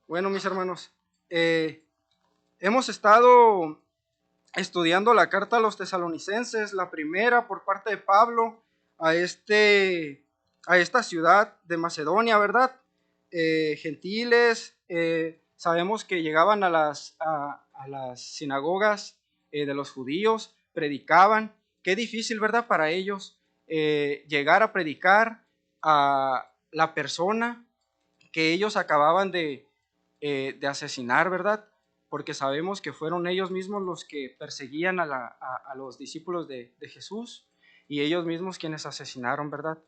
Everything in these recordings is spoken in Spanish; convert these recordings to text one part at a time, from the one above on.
Bueno, mis hermanos, hemos estado estudiando la carta a los tesalonicenses, la primera por parte de Pablo a, a esta ciudad de Macedonia, ¿verdad? Gentiles, sabemos que llegaban a las sinagogas de los judíos, predicaban. Qué difícil, ¿verdad? Para ellos llegar a predicar a la persona que ellos acababan de asesinar, ¿verdad? Porque sabemos que fueron ellos mismos los que perseguían a los discípulos de Jesús y ellos mismos quienes asesinaron, ¿verdad?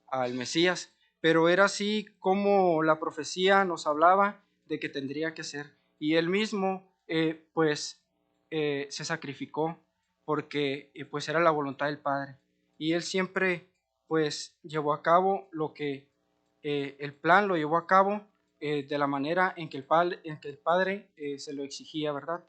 Al Mesías. Pero era así como la profecía nos hablaba de que tendría que ser. Y él mismo, se sacrificó porque pues era la voluntad del Padre. Y él siempre, pues, llevó a cabo lo que el plan lo llevó a cabo de la manera en que el Padre se lo exigía, ¿verdad?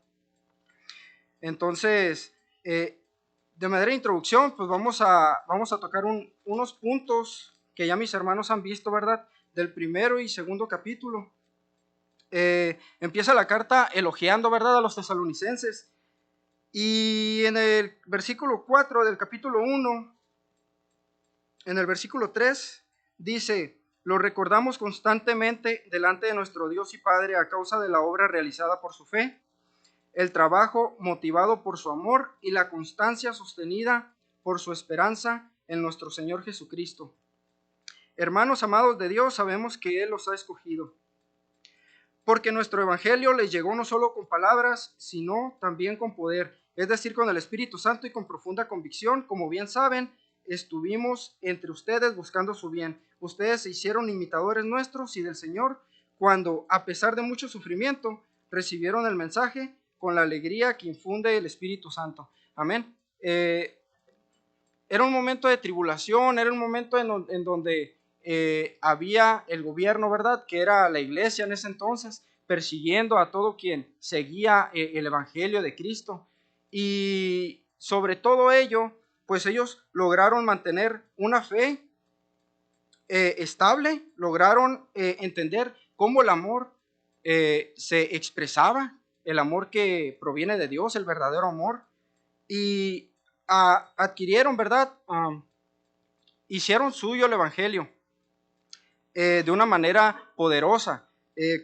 Entonces, de manera de introducción, pues vamos a tocar unos puntos que ya mis hermanos han visto, ¿verdad? Del primero y segundo capítulo. Empieza la carta elogiando, ¿verdad?, a los tesalonicenses. Y en el versículo 4 del capítulo 1, en el versículo 3, dice: lo recordamos constantemente delante de nuestro Dios y Padre a causa de la obra realizada por su fe, el trabajo motivado por su amor y la constancia sostenida por su esperanza en nuestro Señor Jesucristo. Hermanos amados de Dios, sabemos que Él los ha escogido, porque nuestro evangelio les llegó no solo con palabras, sino también con poder, es decir, con el Espíritu Santo y con profunda convicción. Como bien saben, estuvimos entre ustedes buscando su bien. Ustedes se hicieron imitadores nuestros y del Señor cuando, a pesar de mucho sufrimiento, recibieron el mensaje con la alegría que infunde el Espíritu Santo. Amén. Era un momento de tribulación, era un momento en donde había el gobierno, ¿verdad?, que era la iglesia en ese entonces, persiguiendo a todo quien seguía el evangelio de Cristo. Y sobre todo ello, pues ellos lograron mantener una fe estable, lograron entender cómo el amor se expresaba, el amor que proviene de Dios, el verdadero amor, y adquirieron, ¿verdad? Hicieron suyo el evangelio de una manera poderosa.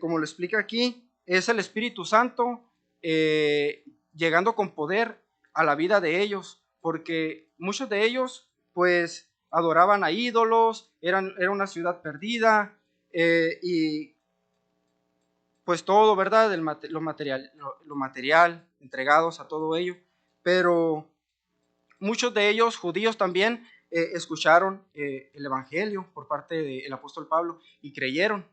Como lo explica aquí, es el Espíritu Santo llegando con poder a la vida de ellos, porque muchos de ellos pues adoraban a ídolos, era una ciudad perdida, y pues todo, ¿verdad? Lo material, entregados a todo ello, pero muchos de ellos, judíos también, escucharon el evangelio por parte del apóstol Pablo y creyeron.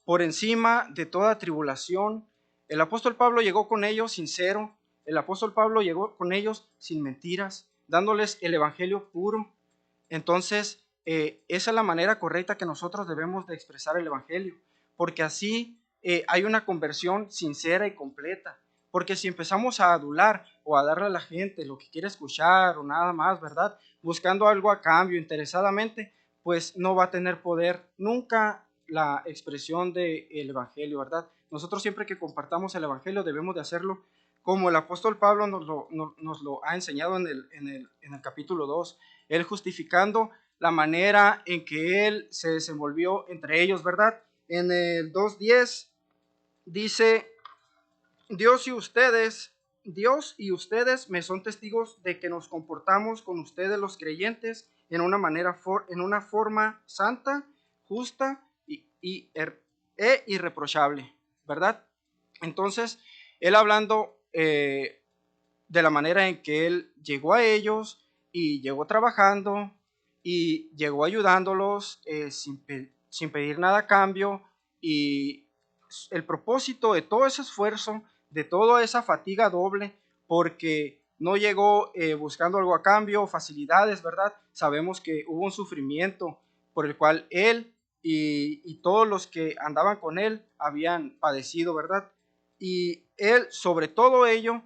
Por encima de toda tribulación, el apóstol Pablo llegó con ellos sincero, el apóstol Pablo llegó con ellos sin mentiras, dándoles el evangelio puro. Entonces, esa es la manera correcta que nosotros debemos de expresar el evangelio, porque así hay una conversión sincera y completa. Porque si empezamos a adular o a darle a la gente lo que quiere escuchar o nada más, ¿verdad?, buscando algo a cambio interesadamente, pues no va a tener poder nunca la expresión del evangelio, ¿verdad? Nosotros siempre que compartamos el evangelio debemos de hacerlo como el apóstol Pablo nos lo ha enseñado en el capítulo 2, él justificando la manera en que él se desenvolvió entre ellos, ¿verdad? En el 2:10 dice: Dios y ustedes me son testigos de que nos comportamos con ustedes los creyentes en una forma santa, justa e irreprochable, ¿verdad? Entonces, él hablando de la manera en que él llegó a ellos y llegó trabajando y llegó ayudándolos sin pedir nada a cambio, y el propósito de todo ese esfuerzo, de toda esa fatiga doble, porque no llegó buscando algo a cambio, facilidades, ¿verdad? Sabemos que hubo un sufrimiento por el cual él y todos los que andaban con él habían padecido, ¿verdad? Y él, sobre todo ello,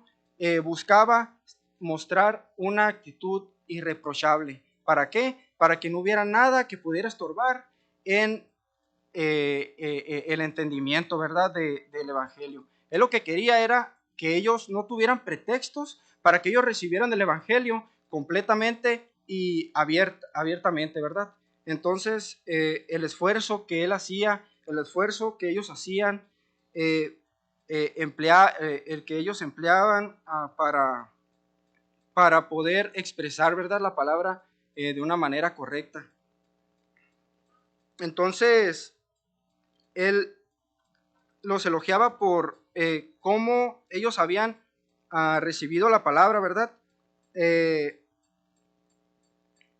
buscaba mostrar una actitud irreprochable. ¿Para qué? Para que no hubiera nada que pudiera estorbar en el entendimiento, ¿verdad?, del Evangelio. Él lo que quería era que ellos no tuvieran pretextos para que ellos recibieran el Evangelio completamente y abiertamente, ¿verdad? Entonces, el esfuerzo que él hacía, el esfuerzo que ellos hacían, el que ellos empleaban para poder expresar, ¿verdad?, la palabra de una manera correcta. Entonces, él los elogiaba por cómo ellos habían recibido la palabra, ¿verdad?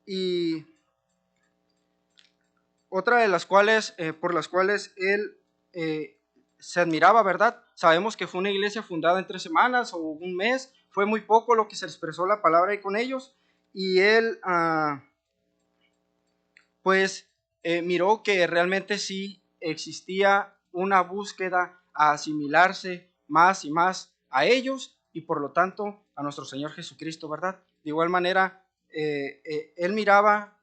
Y otra de las cuales, por las cuales él se admiraba, ¿verdad? Sabemos que fue una iglesia fundada en 3 semanas o un mes, fue muy poco lo que se expresó la palabra ahí con ellos, y él pues miró que realmente sí existía una búsqueda a asimilarse más y más a ellos y por lo tanto a nuestro Señor Jesucristo, ¿verdad? De igual manera, él miraba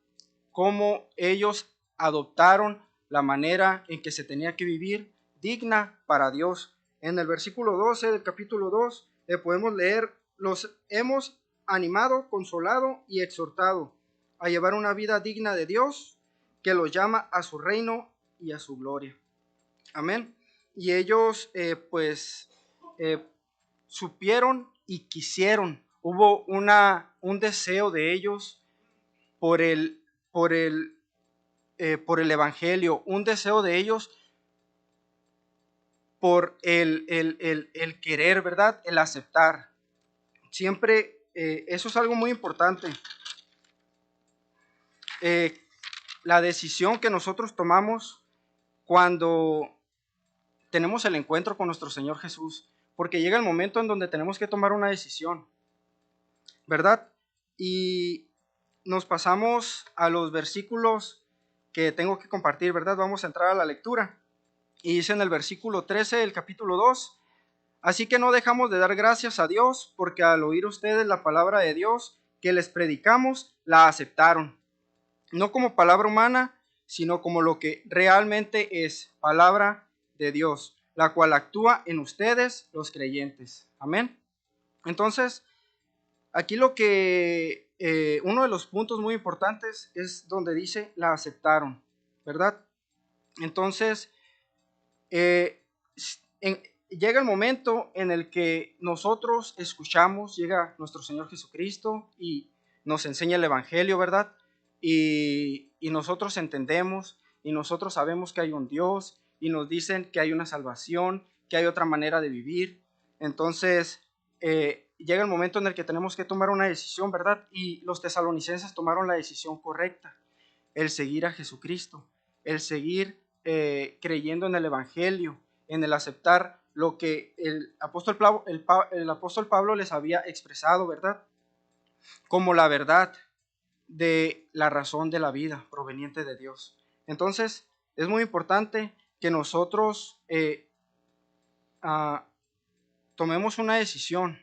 cómo ellos adoptaron la manera en que se tenía que vivir digna para Dios. En el versículo 12 del capítulo 2 podemos leer: los hemos animado, consolado y exhortado a llevar una vida digna de Dios, que los llama a su reino y a su gloria. Amén. Y ellos supieron y quisieron. Hubo un deseo de ellos por por por el Evangelio, un deseo de ellos por el querer, ¿verdad? El aceptar. Siempre, eso es algo muy importante. La decisión que nosotros tomamos cuando tenemos el encuentro con nuestro Señor Jesús, porque llega el momento en donde tenemos que tomar una decisión, ¿verdad? Y nos pasamos a los versículos que tengo que compartir, ¿verdad? Vamos a entrar a la lectura. Y dice en el versículo 13 del capítulo 2: así que no dejamos de dar gracias a Dios, porque al oír ustedes la palabra de Dios que les predicamos, la aceptaron, no como palabra humana, sino como lo que realmente es, palabra de Dios, la cual actúa en ustedes, los creyentes. Amén. Entonces, aquí uno de los puntos muy importantes es donde dice la aceptaron, ¿verdad? Entonces, llega el momento en el que nosotros escuchamos, llega nuestro Señor Jesucristo y nos enseña el Evangelio, ¿verdad? Y nosotros entendemos y nosotros sabemos que hay un Dios y nos dicen que hay una salvación, que hay otra manera de vivir. Entonces, llega el momento en el que tenemos que tomar una decisión, ¿verdad? Y los tesalonicenses tomaron la decisión correcta: el seguir a Jesucristo, el seguir creyendo en el Evangelio, en el aceptar lo que el apóstol Pablo les había expresado, ¿verdad? Como la verdad de la razón de la vida proveniente de Dios. Entonces, es muy importante que nosotros tomemos una decisión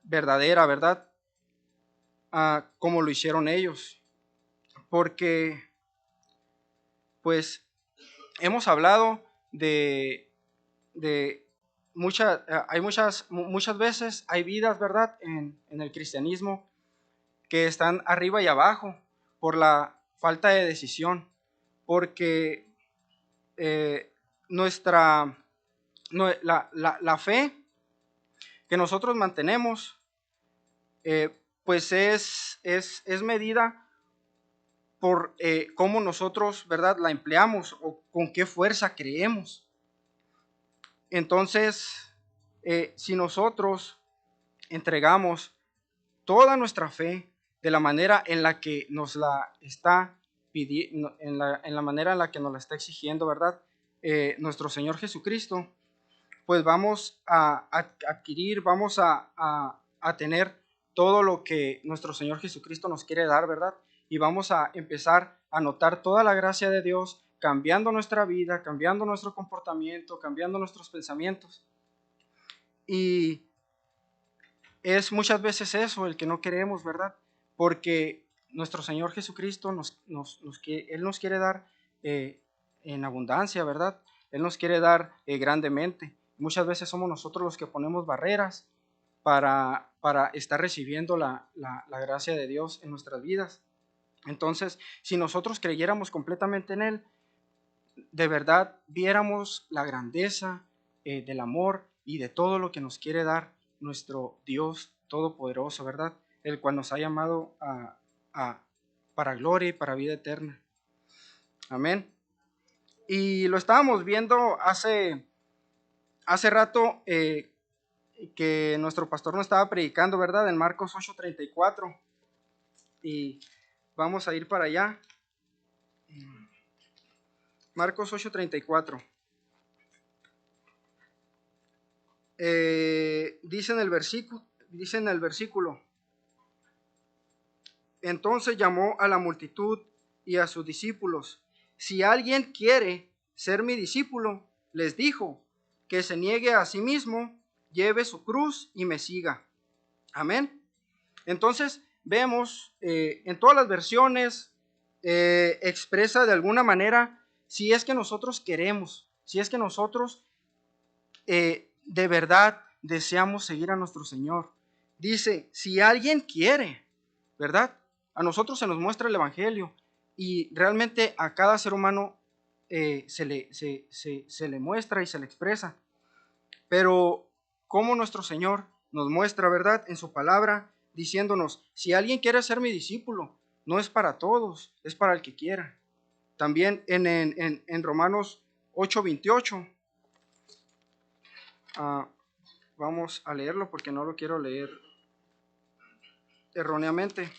verdadera, ¿verdad? Como lo hicieron ellos. Porque, pues, hemos hablado de hay muchas veces hay vidas, ¿verdad?, en el cristianismo que están arriba y abajo por la falta de decisión, porque la fe que nosotros mantenemos pues es medida por cómo nosotros, ¿verdad?, la empleamos o con qué fuerza creemos. Entonces, si nosotros entregamos toda nuestra fe de la manera en la que nos la está pidiendo, en la manera en la que nos la está exigiendo, ¿verdad?, nuestro Señor Jesucristo, pues vamos a adquirir, vamos a tener todo lo que nuestro Señor Jesucristo nos quiere dar, ¿verdad? Y vamos a empezar a notar toda la gracia de Dios cambiando nuestra vida, cambiando nuestro comportamiento, cambiando nuestros pensamientos. Y es muchas veces eso el que no queremos, ¿verdad? Porque nuestro Señor Jesucristo Él nos quiere dar en abundancia, ¿verdad? Él nos quiere dar grandemente. Muchas veces somos nosotros los que ponemos barreras para estar recibiendo la gracia de Dios en nuestras vidas. Entonces, si nosotros creyéramos completamente en Él, de verdad viéramos la grandeza del amor y de todo lo que nos quiere dar nuestro Dios Todopoderoso, ¿verdad? El cual nos ha llamado para gloria y para vida eterna. Amén. Y lo estábamos viendo hace rato que nuestro pastor nos estaba predicando, ¿verdad? En Marcos 8:34. Y vamos a ir para allá. Marcos 8:34. Dice en el versículo, entonces llamó a la multitud y a sus discípulos. Si alguien quiere ser mi discípulo, les dijo, que se niegue a sí mismo, lleve su cruz y me siga. Amén. Entonces vemos en todas las versiones expresa de alguna manera si es que nosotros queremos, si es que nosotros de verdad deseamos seguir a nuestro Señor. Dice, si alguien quiere, ¿verdad? A nosotros se nos muestra el Evangelio y realmente a cada ser humano se le muestra y se le expresa. Pero como nuestro Señor nos muestra, ¿verdad? En su palabra, diciéndonos, si alguien quiere ser mi discípulo, no es para todos, es para el que quiera. También en Romanos 8:28, vamos a leerlo porque no lo quiero leer erróneamente.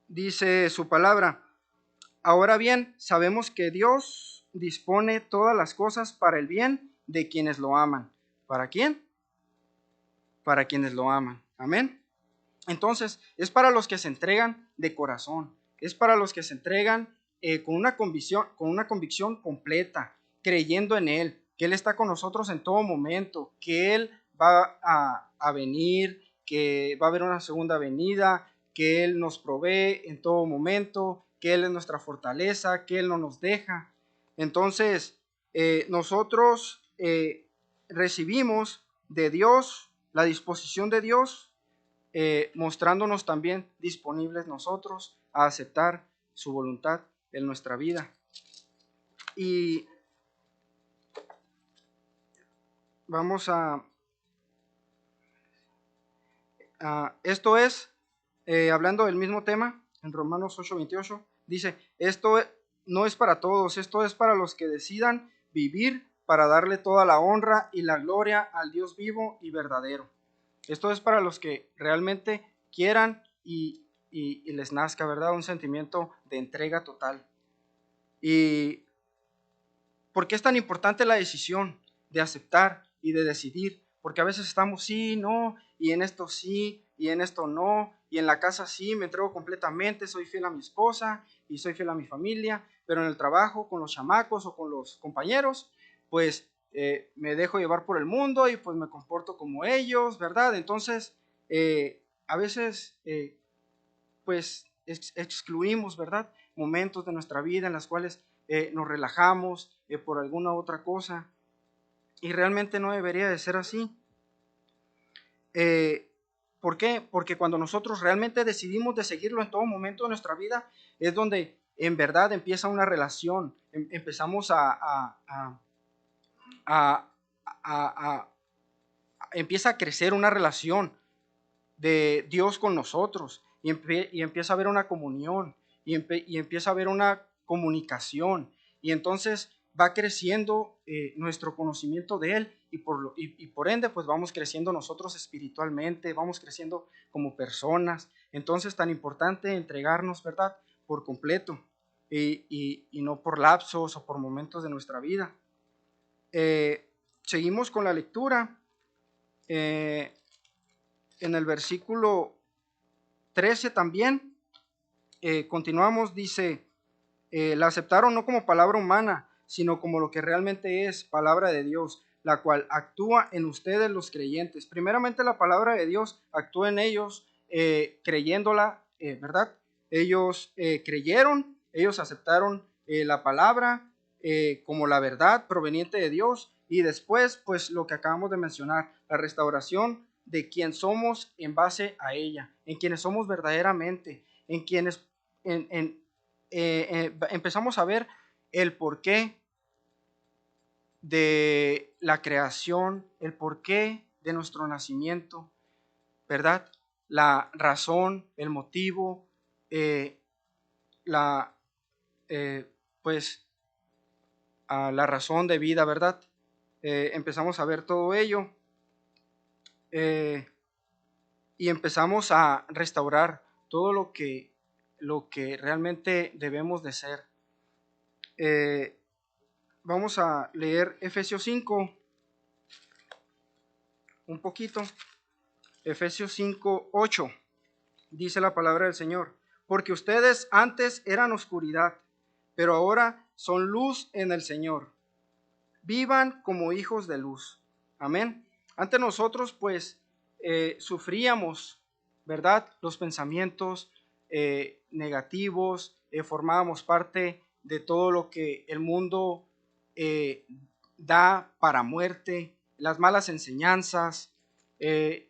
Dice su palabra, ahora bien, sabemos que Dios dispone todas las cosas para el bien de quienes lo aman. ¿Para quién? Para quienes lo aman. Amén. Entonces, es para los que se entregan de corazón, es para los que se entregan con una convicción completa, creyendo en Él, que Él está con nosotros en todo momento, que Él va a venir, que va a haber una segunda venida, que Él nos provee en todo momento, que Él es nuestra fortaleza, que Él no nos deja. Entonces, nosotros recibimos de Dios la disposición de Dios, mostrándonos también disponibles nosotros a aceptar su voluntad en nuestra vida. Y vamos esto es, hablando del mismo tema, en Romanos 8:28, dice, esto no es para todos, esto es para los que decidan vivir para darle toda la honra y la gloria al Dios vivo y verdadero. Esto es para los que realmente quieran y les nazca, ¿verdad? Un sentimiento de entrega total. ¿Y por qué es tan importante la decisión de aceptar y de decidir? Porque a veces estamos sí, no, y en esto sí, y en esto no, y en la casa sí, me entrego completamente, soy fiel a mi esposa y soy fiel a mi familia, pero en el trabajo, con los chamacos o con los compañeros, pues me dejo llevar por el mundo y pues me comporto como ellos, ¿verdad? Entonces, a veces, pues excluimos, ¿verdad? Momentos de nuestra vida en las cuales nos relajamos por alguna otra cosa, y realmente no debería de ser así. ¿Por qué? Porque cuando nosotros realmente decidimos de seguirlo en todo momento de nuestra vida, es donde en verdad empieza una relación, empezamos empieza a crecer una relación de Dios con nosotros, y empieza a haber una comunión, y empieza a haber una comunicación, y entonces va creciendo nuestro conocimiento de Él, y por ende pues vamos creciendo nosotros espiritualmente, vamos creciendo como personas. Entonces, tan importante entregarnos, ¿verdad?, por completo, y no por lapsos o por momentos de nuestra vida. Seguimos con la lectura. En el versículo 13 también, continuamos, dice, la aceptaron no como palabra humana, sino como lo que realmente es, palabra de Dios, la cual actúa en ustedes los creyentes. Primeramente la palabra de Dios actúa en ellos, creyéndola, ¿verdad? Ellos creyeron, ellos aceptaron la palabra como la verdad proveniente de Dios, y después pues lo que acabamos de mencionar, la restauración de quien somos en base a ella, en quienes somos verdaderamente, en quienes empezamos a ver el porqué de la creación, el porqué de nuestro nacimiento, ¿verdad? La razón, el motivo, eh, la, pues, la razón de vida, ¿verdad? Empezamos a ver todo ello eh, y empezamos a restaurar todo lo que realmente debemos de ser. Vamos a leer Efesios 5 un poquito. Efesios 5:8 dice la palabra del Señor: porque ustedes antes eran oscuridad, pero ahora son luz en el Señor. Vivan como hijos de luz. Amén. Antes nosotros pues sufríamos, ¿verdad? Los pensamientos negativos, formábamos parte de todo lo que el mundo eh, da para muerte, las malas enseñanzas, eh,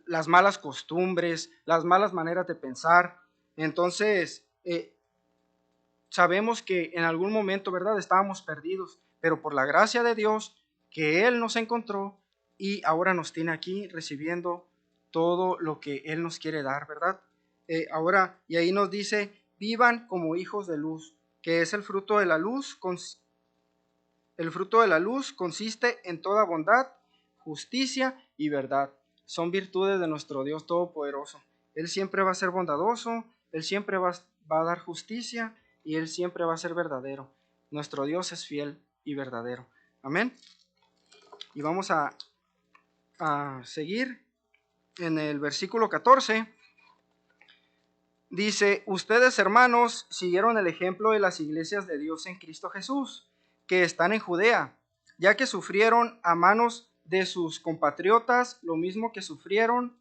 las malas costumbres, las malas maneras de pensar. Entonces, sabemos que en algún momento, ¿verdad?, estábamos perdidos, pero por la gracia de Dios, que Él nos encontró y ahora nos tiene aquí recibiendo todo lo que Él nos quiere dar, ¿verdad? Ahora, y ahí nos dice, vivan como hijos de luz, que es el fruto de la luz. El fruto de la luz consiste en toda bondad, justicia y verdad. Son virtudes de nuestro Dios Todopoderoso. Él siempre va a ser bondadoso, Él siempre va a dar justicia y Él siempre va a ser verdadero. Nuestro Dios es fiel y verdadero. Amén. Y vamos a seguir en el versículo 14. Dice, ustedes hermanos siguieron el ejemplo de las iglesias de Dios en Cristo Jesús, que están en Judea, ya que sufrieron a manos de sus compatriotas lo mismo que sufrieron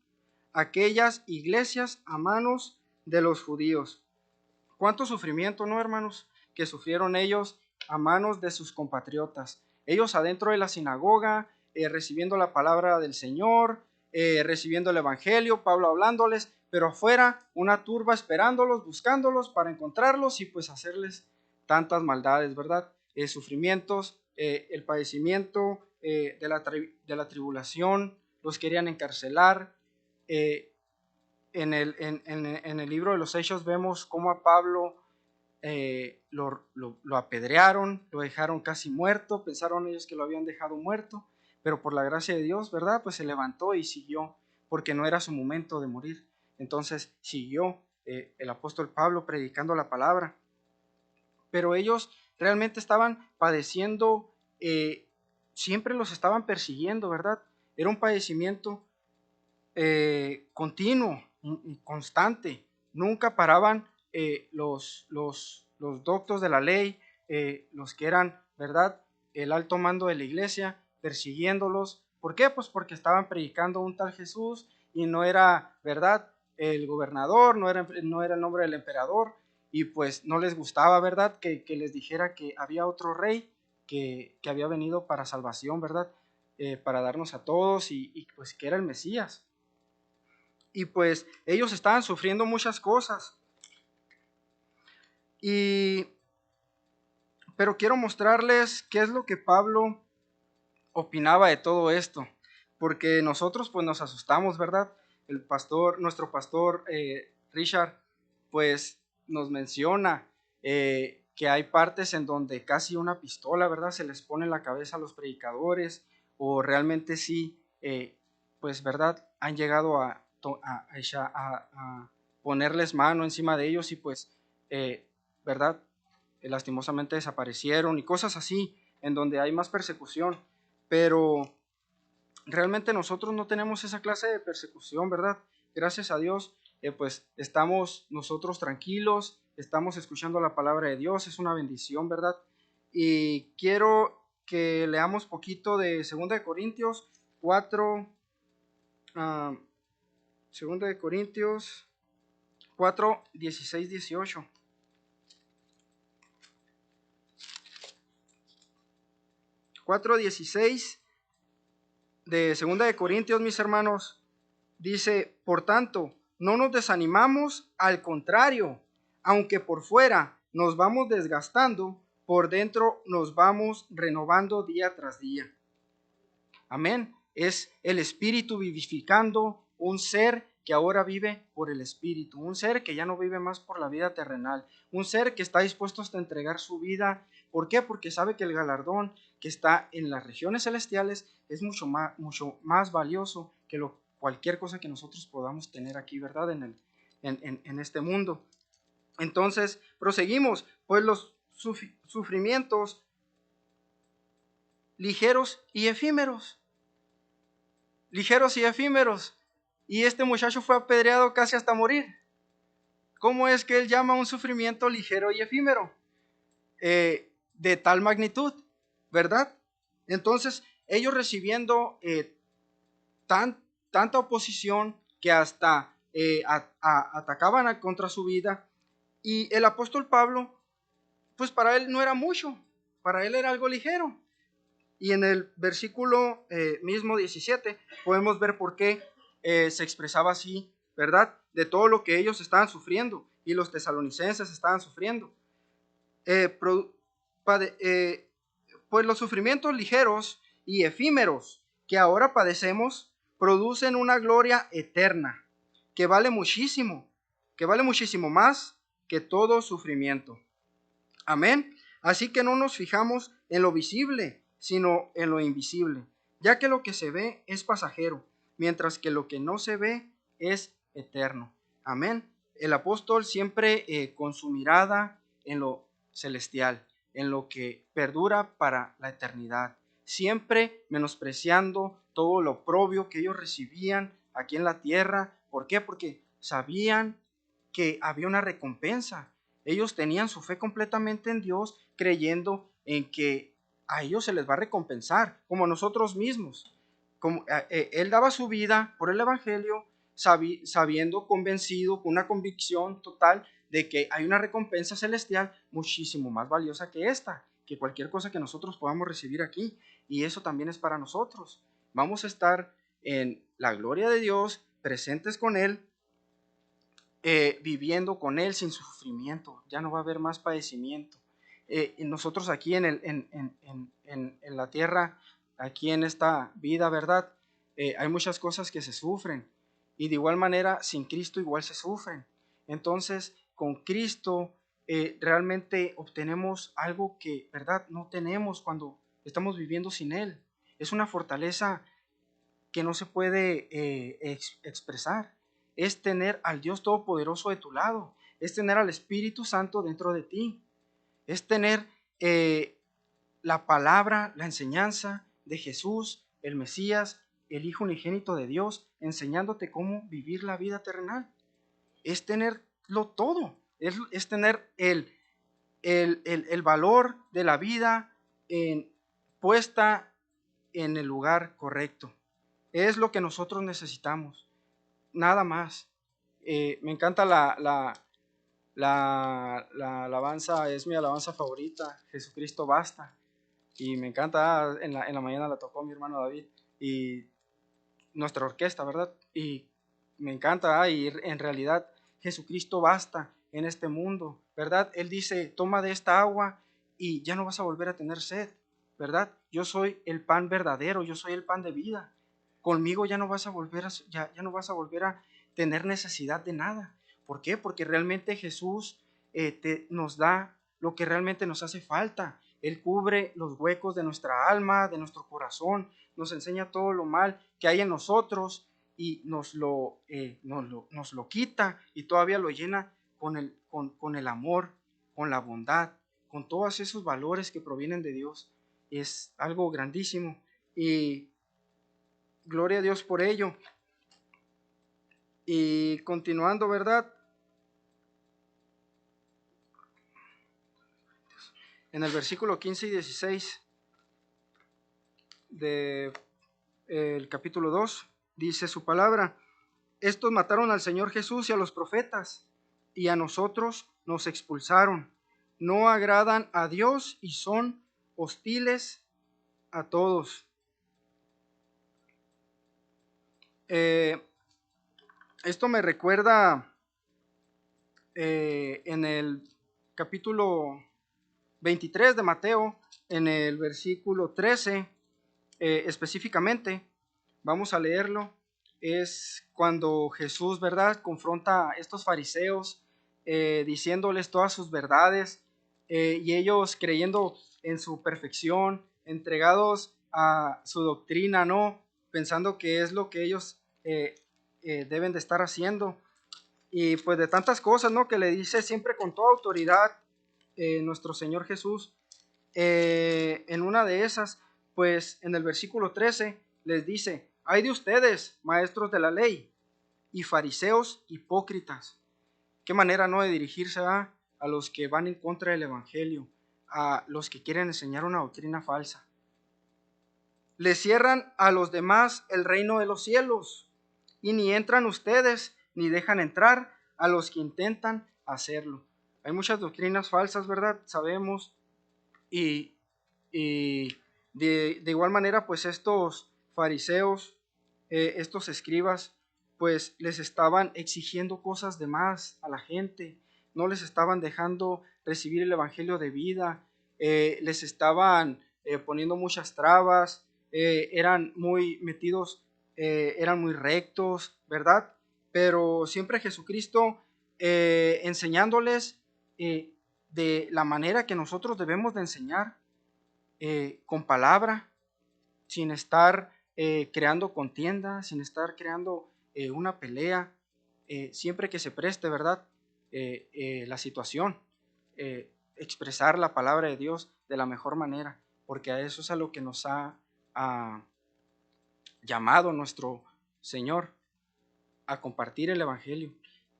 aquellas iglesias a manos de los judíos. ¿Cuánto sufrimiento, no, hermanos, que sufrieron ellos a manos de sus compatriotas? Ellos adentro de la sinagoga, recibiendo la palabra del Señor, recibiendo el Evangelio, Pablo hablándoles, pero afuera una turba esperándolos, buscándolos para encontrarlos y pues hacerles tantas maldades, ¿verdad? Sufrimientos, el padecimiento de la tribulación, los querían encarcelar. En el libro de los Hechos vemos cómo a Pablo lo apedrearon, lo dejaron casi muerto, pensaron ellos que lo habían dejado muerto, pero por la gracia de Dios, ¿verdad? Pues se levantó y siguió, porque no era su momento de morir. Entonces siguió el apóstol Pablo predicando la palabra, pero ellos realmente estaban padeciendo, siempre los estaban persiguiendo, ¿verdad? Era un padecimiento continuo y constante. Nunca paraban los doctos de la ley, los que eran, ¿verdad?, el alto mando de la iglesia, persiguiéndolos. ¿Por qué? Pues porque estaban predicando un tal Jesús y no era, ¿verdad?, el gobernador, no era el nombre del emperador, y pues no les gustaba, ¿verdad?, que les dijera que había otro rey que había venido para salvación, ¿verdad?, para darnos a todos y pues que era el Mesías. Y pues ellos estaban sufriendo muchas cosas. Pero quiero mostrarles qué es lo que Pablo opinaba de todo esto, porque nosotros pues nos asustamos, ¿verdad? Nuestro pastor Richard, pues nos menciona que hay partes en donde casi una pistola, ¿verdad?, se les pone en la cabeza a los predicadores, o realmente sí, pues, ¿verdad?, han llegado a ponerles mano encima de ellos y pues, ¿verdad?, lastimosamente desaparecieron y cosas así, en donde hay más persecución. Pero realmente nosotros no tenemos esa clase de persecución, ¿verdad? Gracias a Dios, pues estamos nosotros tranquilos, estamos escuchando la palabra de Dios, es una bendición, ¿verdad? Y quiero que leamos poquito de 2 de Corintios 4, 2 de Corintios 4, 16, 18. 4:16 de 2 de Corintios, mis hermanos, dice: por tanto, no nos desanimamos, al contrario, aunque por fuera nos vamos desgastando, por dentro nos vamos renovando día tras día. Amén. Es el Espíritu vivificando un ser que ahora vive por el Espíritu, un ser que ya no vive más por la vida terrenal, un ser que está dispuesto hasta entregar su vida. ¿Por qué? Porque sabe que el galardón que está en las regiones celestiales es mucho más valioso que cualquier cosa que nosotros podamos tener aquí, ¿verdad? En este mundo. Entonces, proseguimos, pues los sufrimientos ligeros y efímeros. Ligeros y efímeros. Y este muchacho fue apedreado casi hasta morir. ¿Cómo es que él llama un sufrimiento ligero y efímero? De tal magnitud, ¿verdad? Entonces, ellos recibiendo tanta oposición que hasta atacaban contra su vida, y el apóstol Pablo, pues para él no era mucho, para él era algo ligero. Y en el versículo mismo 17 podemos ver por qué se expresaba así, ¿verdad? De todo lo que ellos estaban sufriendo y los tesalonicenses estaban sufriendo. Pues los sufrimientos ligeros y efímeros que ahora padecemos producen una gloria eterna que vale muchísimo más que todo sufrimiento. Amén. Así que no nos fijamos en lo visible, sino en lo invisible, ya que lo que se ve es pasajero, mientras que lo que no se ve es eterno. Amén. El apóstol siempre con su mirada en lo celestial, en lo que perdura para la eternidad, siempre menospreciando todo lo oprobio que ellos recibían aquí en la tierra. ¿Por qué? Porque sabían que había una recompensa. Ellos tenían su fe completamente en Dios, creyendo en que a ellos se les va a recompensar, como nosotros mismos. Él daba su vida por el Evangelio, sabiendo, convencido, con una convicción total de que hay una recompensa celestial muchísimo más valiosa que esta, que cualquier cosa que nosotros podamos recibir aquí. Y eso también es para nosotros. Vamos a estar en la gloria de Dios, presentes con Él, viviendo con Él sin sufrimiento. Ya no va a haber más padecimiento. Nosotros aquí en la tierra, aquí en esta vida, ¿verdad? Hay muchas cosas que se sufren, y de igual manera sin Cristo igual se sufren. Entonces, con Cristo realmente obtenemos algo que, ¿verdad?, no tenemos cuando estamos viviendo sin Él. Es una fortaleza que no se puede expresar. Es tener al Dios Todopoderoso de tu lado, es tener al Espíritu Santo dentro de ti, es tener la palabra, la enseñanza de Jesús, el Mesías, el Hijo unigénito de Dios, enseñándote cómo vivir la vida terrenal. Es tenerlo todo, es tener el valor de la vida puesta en el lugar correcto. Es lo que nosotros necesitamos, nada más. Me encanta la alabanza, es mi alabanza favorita, Jesucristo basta. Y me encanta, en la mañana la tocó mi hermano David y nuestra orquesta, ¿verdad? Y me encanta, y en realidad Jesucristo basta en este mundo, ¿verdad? Él dice: toma de esta agua y ya no vas a volver a tener sed, ¿verdad? Yo soy el pan verdadero, yo soy el pan de vida. Conmigo ya no vas a volver ya no vas a volver a tener necesidad de nada. ¿Por qué? Porque realmente Jesús nos da lo que realmente nos hace falta. Él cubre los huecos de nuestra alma, de nuestro corazón, nos enseña todo lo mal que hay en nosotros y nos lo quita, y todavía lo llena con el amor, con la bondad, con todos esos valores que provienen de Dios. Es algo grandísimo y gloria a Dios por ello. Y continuando, ¿verdad? En el versículo 15 y 16 del capítulo 2, dice su palabra: estos mataron al Señor Jesús y a los profetas, y a nosotros nos expulsaron. No agradan a Dios y son hostiles a todos. Esto me recuerda en el capítulo 23 de Mateo, en el versículo 13, específicamente, vamos a leerlo. Es cuando Jesús, ¿verdad?, confronta a estos fariseos, diciéndoles todas sus verdades, y ellos creyendo en su perfección, entregados a su doctrina, ¿no?, pensando que es lo que ellos deben de estar haciendo. Y pues de tantas cosas, ¿no?, que le dice siempre con toda autoridad nuestro Señor Jesús. En una de esas, pues en el versículo 13 les dice: hay de ustedes, maestros de la ley y fariseos hipócritas. Qué manera, ¿no?, de dirigirse a los que van en contra del evangelio, a los que quieren enseñar una doctrina falsa. Le cierran a los demás el reino de los cielos, y ni entran ustedes ni dejan entrar a los que intentan hacerlo. Hay muchas doctrinas falsas, ¿verdad? Sabemos. Y de igual manera, pues estos fariseos, estos escribas, pues les estaban exigiendo cosas de más a la gente, no les estaban dejando recibir el evangelio de vida, les estaban poniendo muchas trabas, eran muy metidos, eran muy rectos, ¿verdad? Pero siempre Jesucristo enseñándoles de la manera que nosotros debemos de enseñar, con palabra, sin estar creando contienda, sin estar creando una pelea, siempre que se preste, ¿verdad?, la situación, expresar la palabra de Dios de la mejor manera, porque a eso es a lo que nos ha llamado nuestro Señor, a compartir el Evangelio,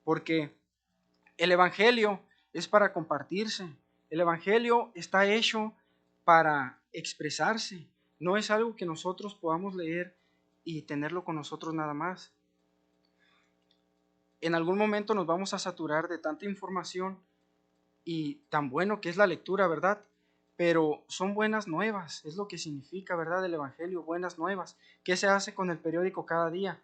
porque el Evangelio es para compartirse. El Evangelio está hecho para expresarse. No es algo que nosotros podamos leer y tenerlo con nosotros nada más. En algún momento nos vamos a saturar de tanta información y tan bueno que es la lectura, ¿verdad? Pero son buenas nuevas, es lo que significa, ¿verdad?, el Evangelio, buenas nuevas. ¿Qué se hace con el periódico cada día?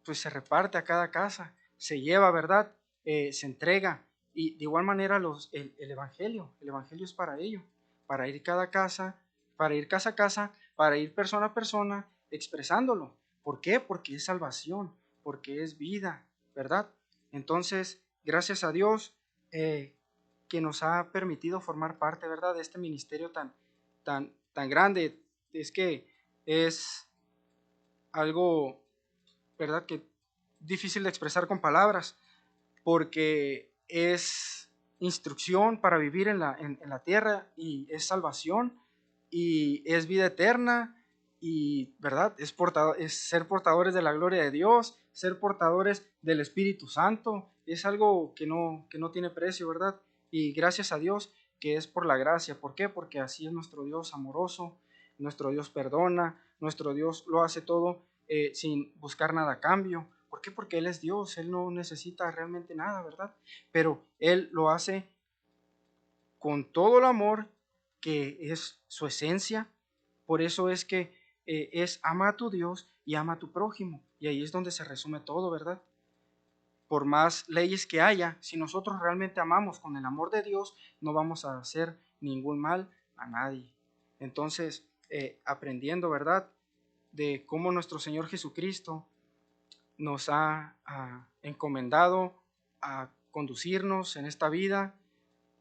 Pues se reparte a cada casa, se lleva, ¿verdad? Se entrega. Y de igual manera el Evangelio es para ello, para ir cada casa, para ir casa a casa, para ir persona a persona, expresándolo. ¿Por qué? Porque es salvación, porque es vida, ¿verdad? Entonces, gracias a Dios que nos ha permitido formar parte, ¿verdad?, de este ministerio tan grande. Es que es algo, ¿verdad?, que difícil de expresar con palabras, porque es instrucción para vivir en la tierra, y es salvación, y es vida eterna, y ¿verdad?, es ser portadores de la gloria de Dios, ser portadores del Espíritu Santo. Es algo que no tiene precio, ¿verdad? Y gracias a Dios que es por la gracia. ¿Por qué? Porque así es nuestro Dios amoroso, nuestro Dios perdona, nuestro Dios lo hace todo sin buscar nada a cambio. ¿Por qué? Porque Él es Dios, Él no necesita realmente nada, ¿verdad? Pero Él lo hace con todo el amor que es su esencia. Por eso es que es ama a tu Dios y ama a tu prójimo. Y ahí es donde se resume todo, ¿verdad? Por más leyes que haya, si nosotros realmente amamos con el amor de Dios, no vamos a hacer ningún mal a nadie. Entonces, aprendiendo, ¿verdad?, de cómo nuestro Señor Jesucristo nos ha encomendado a conducirnos en esta vida.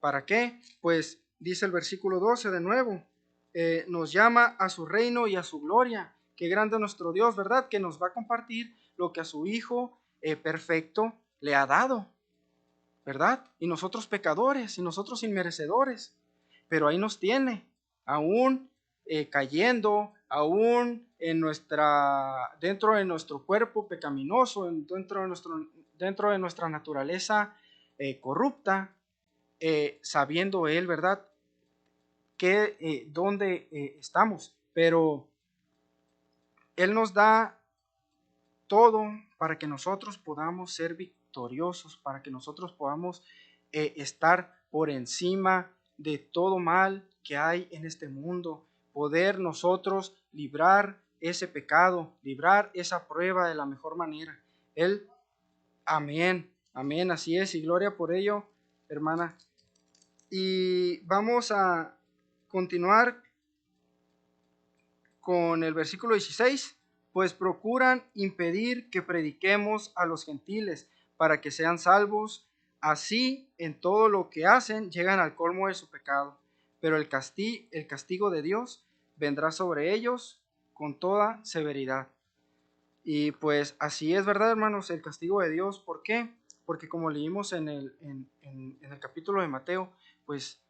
¿Para qué? Pues dice el versículo 12 de nuevo, nos llama a su reino y a su gloria. Qué grande nuestro Dios, ¿verdad?, que nos va a compartir lo que a su Hijo perfecto le ha dado, ¿verdad? Y nosotros pecadores, y nosotros inmerecedores, pero ahí nos tiene, aún cayendo, aún dentro de nuestro cuerpo pecaminoso, dentro de nuestra naturaleza corrupta, sabiendo Él, ¿verdad?, que dónde estamos, pero Él nos da todo para que nosotros podamos ser victoriosos, para que nosotros podamos estar por encima de todo mal que hay en este mundo, poder nosotros librar ese pecado, librar esa prueba de la mejor manera. Él, amén, amén, así es, y gloria por ello, hermana. Y vamos a continuar con el versículo 16. Pues procuran impedir que prediquemos a los gentiles para que sean salvos. Así, en todo lo que hacen, llegan al colmo de su pecado. Pero el castigo de Dios vendrá sobre ellos con toda severidad. Y pues así es, ¿verdad, hermanos? El castigo de Dios. ¿Por qué? Porque como leímos en el capítulo de Mateo, pues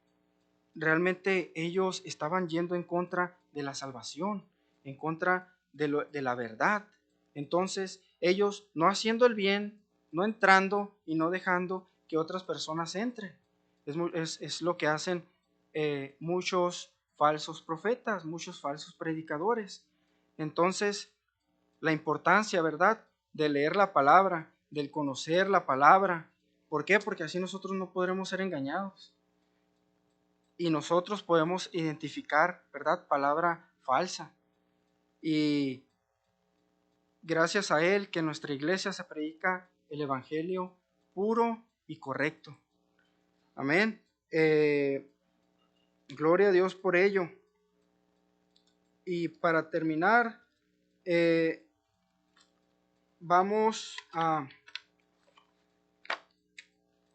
realmente ellos estaban yendo en contra de la salvación, en contra de la verdad. Entonces, ellos no haciendo el bien, no entrando y no dejando que otras personas entren. Es lo que hacen muchos falsos profetas, muchos falsos predicadores. Entonces, la importancia, ¿verdad?, de leer la palabra, del conocer la palabra. ¿Por qué? Porque así nosotros no podremos ser engañados. Y nosotros podemos identificar, ¿verdad?, palabra falsa. Y gracias a él que en nuestra iglesia se predica el evangelio puro y correcto. Amén. Gloria a Dios por ello. Y para terminar, vamos a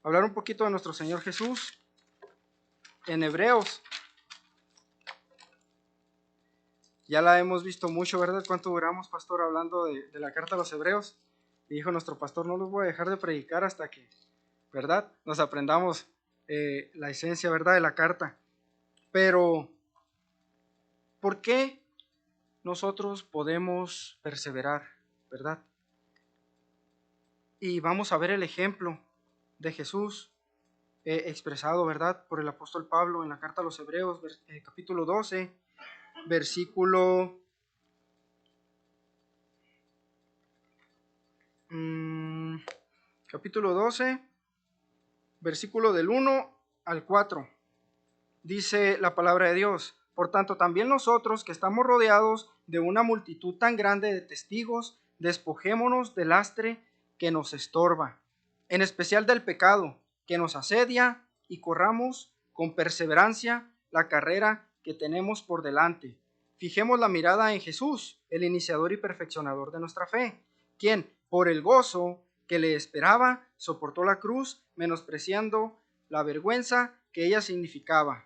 hablar un poquito de nuestro Señor Jesús en Hebreos. Ya la hemos visto mucho, ¿verdad? ¿Cuánto duramos, pastor, hablando de la carta a los Hebreos? Y dijo nuestro pastor, no los voy a dejar de predicar hasta que, ¿verdad?, nos aprendamos la esencia, ¿verdad?, de la carta. Pero, ¿por qué nosotros podemos perseverar, ¿verdad? Y vamos a ver el ejemplo de Jesús expresado, ¿verdad?, por el apóstol Pablo en la carta a los Hebreos, capítulo 12, versículo capítulo 12, versículo del 1 al 4. Dice la palabra de Dios: por tanto, también nosotros, que estamos rodeados de una multitud tan grande de testigos, despojémonos del lastre que nos estorba, en especial del pecado que nos asedia, y corramos con perseverancia la carrera que tenemos por delante. Fijemos la mirada en Jesús, el iniciador y perfeccionador de nuestra fe, quien, por el gozo que le esperaba, soportó la cruz, menospreciando la vergüenza que ella significaba,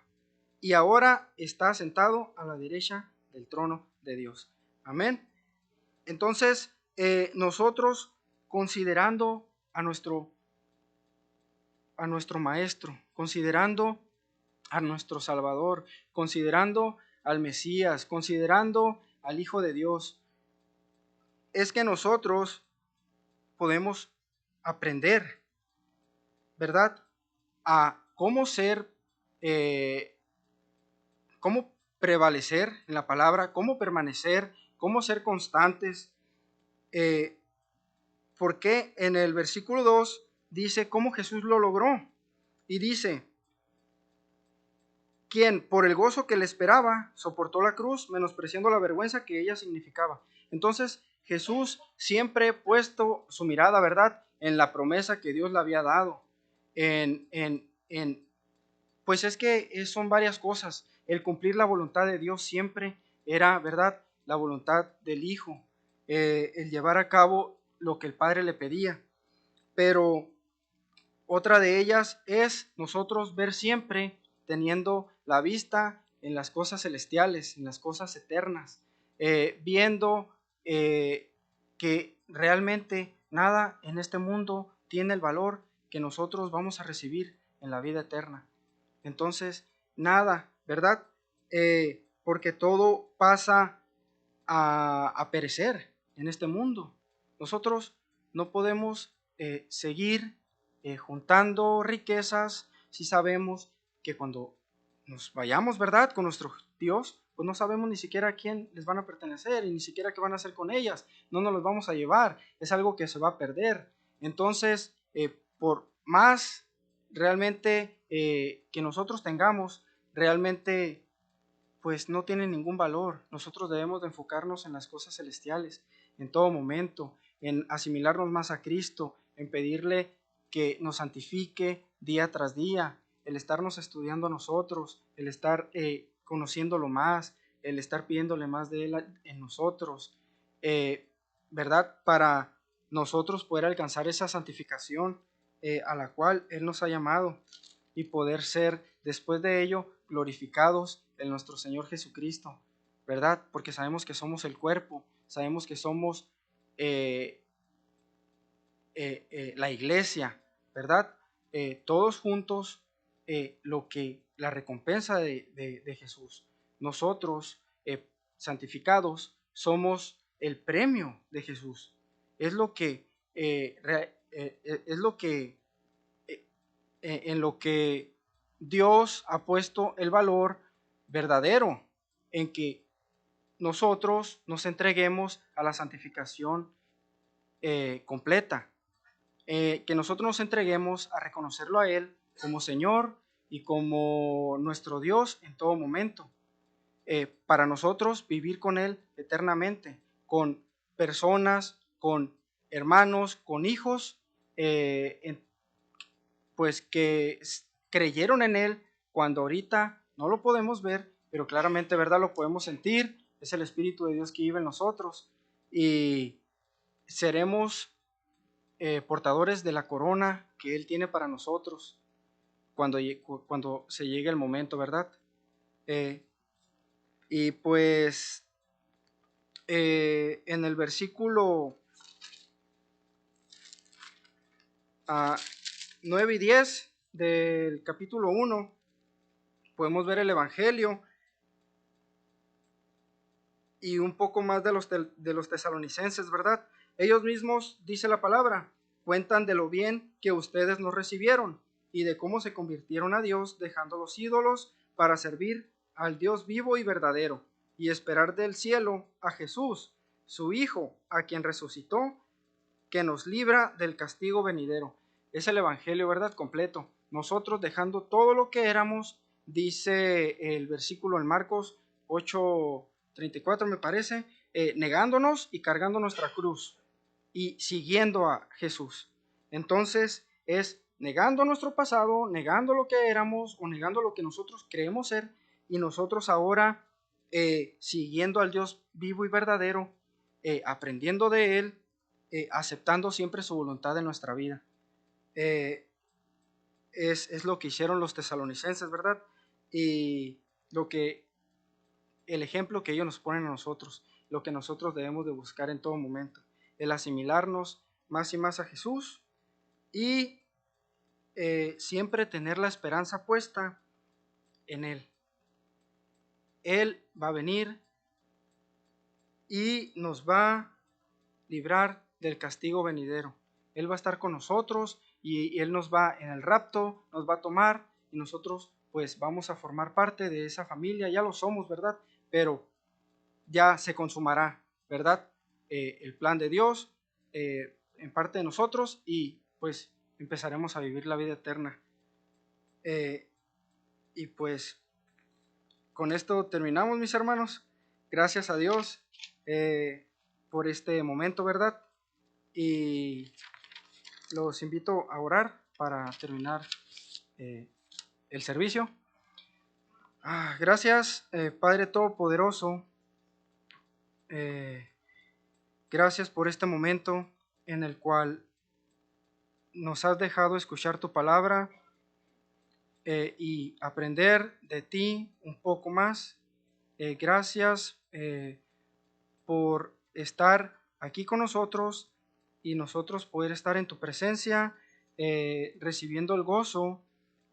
y ahora está sentado a la derecha del trono de Dios. Amén. Entonces, nosotros, considerando a nuestro Maestro, considerando a nuestro Salvador, considerando al Mesías, considerando al Hijo de Dios, es que nosotros podemos aprender, ¿verdad?, a cómo ser, cómo prevalecer en la palabra, cómo permanecer, cómo ser constantes. Porque en el versículo 2 dice cómo Jesús lo logró. Y dice, quien por el gozo que le esperaba soportó la cruz, menospreciando la vergüenza que ella significaba. Entonces Jesús siempre puesto su mirada, ¿verdad?, en la promesa que Dios le había dado. Pues es que son varias cosas. El cumplir la voluntad de Dios siempre era, ¿verdad?, la voluntad del Hijo. El llevar a cabo lo que el Padre le pedía. Pero otra de ellas es nosotros ver siempre teniendo la vista en las cosas celestiales, en las cosas eternas, viendo que realmente nada en este mundo tiene el valor que nosotros vamos a recibir en la vida eterna. Entonces, nada, ¿verdad? Porque todo pasa a perecer en este mundo. Nosotros no podemos seguir juntando riquezas si sabemos que cuando nos vayamos, ¿verdad?, con nuestro Dios, pues no sabemos ni siquiera a quién les van a pertenecer y ni siquiera qué van a hacer con ellas. No nos los vamos a llevar, es algo que se va a perder. Entonces, por más realmente que nosotros tengamos, realmente pues no tienen ningún valor. Nosotros debemos de enfocarnos en las cosas celestiales en todo momento, en asimilarnos más a Cristo, en pedirle que nos santifique día tras día, el estarnos estudiando a nosotros, el estar conociéndolo más, el estar pidiéndole más de Él en nosotros, ¿verdad? Para nosotros poder alcanzar esa santificación a la cual Él nos ha llamado y poder ser después de ello glorificados en nuestro Señor Jesucristo, ¿verdad? Porque sabemos que somos el cuerpo, sabemos que somos la iglesia, ¿verdad? Todos juntos, la recompensa de Jesús. Nosotros, santificados, somos el premio de Jesús. Es lo que, es lo que en lo que Dios ha puesto el valor verdadero, en que nosotros nos entreguemos a la santificación completa, que nosotros nos entreguemos a reconocerlo a Él como Señor y como nuestro Dios en todo momento, para nosotros vivir con Él eternamente, con personas, con hermanos, con hijos, pues que creyeron en Él cuando ahorita no lo podemos ver, pero claramente, ¿verdad? Lo podemos sentir, es el Espíritu de Dios que vive en nosotros y seremos portadores de la corona que Él tiene para nosotros cuando se llegue el momento, ¿verdad? Y pues en el versículo 9 y 10 del capítulo 1 podemos ver el Evangelio y un poco más de los tesalonicenses, ¿verdad? Ellos mismos, dice la palabra, cuentan de lo bien que ustedes nos recibieron y de cómo se convirtieron a Dios dejando los ídolos para servir al Dios vivo y verdadero y esperar del cielo a Jesús, su Hijo, a quien resucitó, que nos libra del castigo venidero. Es el Evangelio, ¿verdad? Completo. Nosotros dejando todo lo que éramos, dice el versículo en Marcos 8:34 me parece, negándonos y cargando nuestra cruz y siguiendo a Jesús. Entonces es negando nuestro pasado, negando lo que éramos o negando lo que nosotros creemos ser y nosotros ahora siguiendo al Dios vivo y verdadero, aprendiendo de Él, aceptando siempre su voluntad en nuestra vida. Es lo que hicieron los tesalonicenses, ¿verdad? Y el ejemplo que ellos nos ponen a nosotros, lo que nosotros debemos de buscar en todo momento, el asimilarnos más y más a Jesús y siempre tener la esperanza puesta en Él. Él va a venir y nos va a librar del castigo venidero. Él va a estar con nosotros y Él nos va en el rapto, nos va a tomar y nosotros pues vamos a formar parte de esa familia, ya lo somos, ¿verdad? Pero ya se consumará, ¿verdad? El plan de Dios en parte de nosotros y pues empezaremos a vivir la vida eterna. Y pues con esto terminamos, mis hermanos. Gracias a Dios por este momento, ¿verdad? Y los invito a orar para terminar el servicio. Gracias, Padre Todopoderoso. Gracias por este momento en el cual nos has dejado escuchar tu palabra y aprender de ti un poco más. Gracias por estar aquí con nosotros y nosotros poder estar en tu presencia, recibiendo el gozo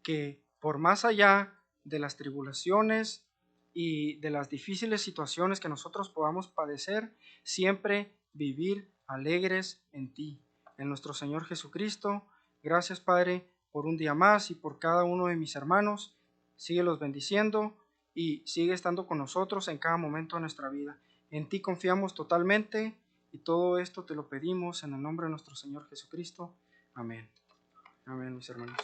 que por más allá de las tribulaciones y de las difíciles situaciones que nosotros podamos padecer, siempre vivir alegres en ti, en nuestro Señor Jesucristo. Gracias, Padre, por un día más y por cada uno de mis hermanos. Síguelos bendiciendo y sigue estando con nosotros en cada momento de nuestra vida. En ti confiamos totalmente y todo esto te lo pedimos en el nombre de nuestro Señor Jesucristo. Amén. Amén, mis hermanos.